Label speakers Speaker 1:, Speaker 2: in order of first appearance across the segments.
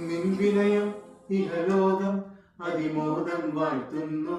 Speaker 1: നിൻ വിനയം ഇഹലോകം അതിമോദം വാഴ്ത്തുന്നു.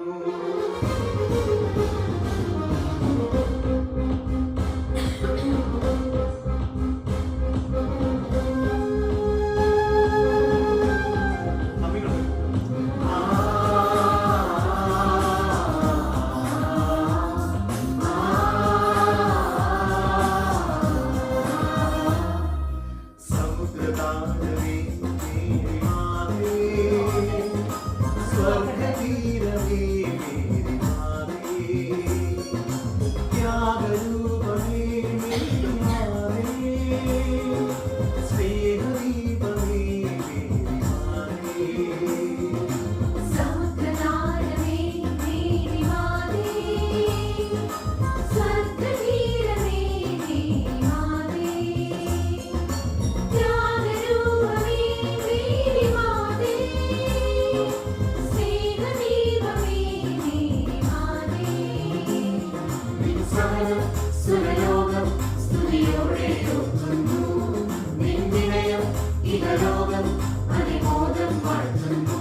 Speaker 2: സുരലോകം സ്തുതിയോടെ ഒത്തുന്നു. നിൻ വിനയം ഇഹലോകം അതിമോദം വാഴ്ത്തുന്നു.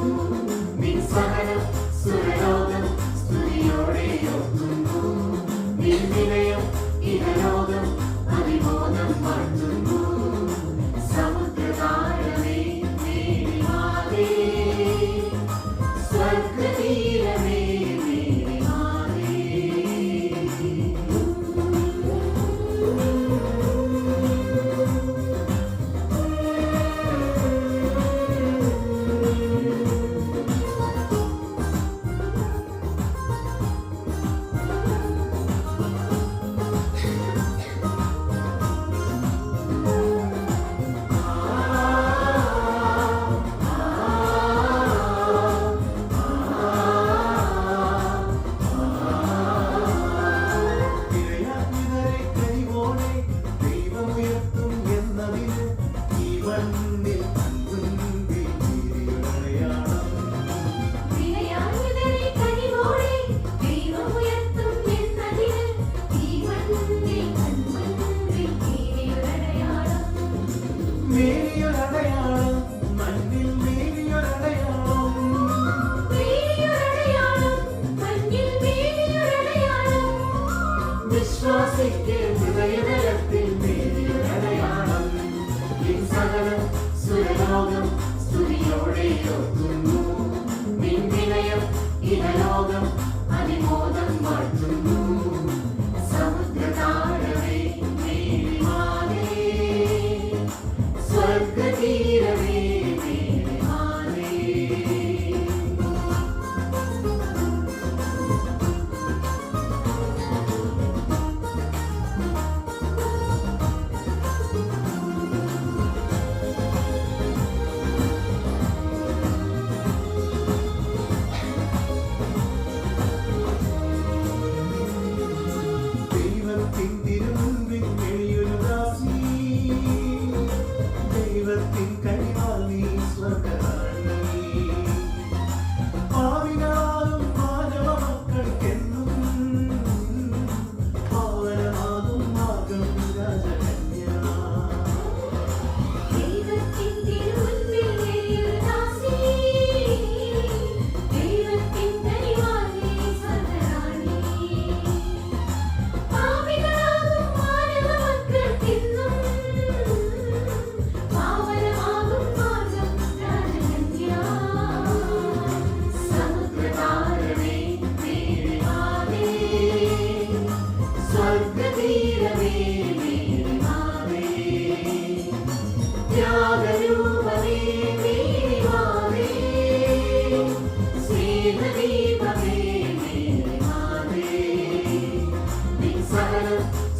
Speaker 2: നിൻ സഹനം സുരലോകം സ്തുതിയോടെ ഒത്തുന്നു. നിൻ വിനയം ഇഹലോകം അതിമോദം വാഴ്ത്തുന്നു. സമുദ്രതാരമേ മേരിമാതേ, സ്വർഗതീരമേ വിശ്വാസിക്ക് ഹൃദയതലത്തിൽ മേരിയൊരടയാളം. നിൻ സകലം സുരലോകം സ്തുതിയോടെ ഓർക്കുന്നു. നിൻ വിനയം ഇഹലോകം അതിമോദം വാഴ്ത്തുന്നു. സമുദ്രതാരമേ മേരിമാതേ, സ്വർഗതീരമേ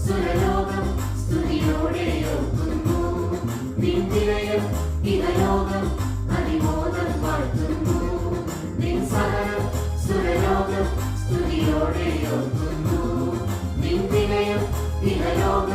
Speaker 2: സുരലോകം സ്തുതിയോടെ ഓർക്കുന്നു. നിൻ വിനയം ഇഹലോകം അതിമോദം വാഴ്ത്തുന്നു. നിൻ സഹനം സുരലോകം സ്തുതിയോടെ ഓർക്കുന്നു. നിൻ വിനയം ഇഹലോകം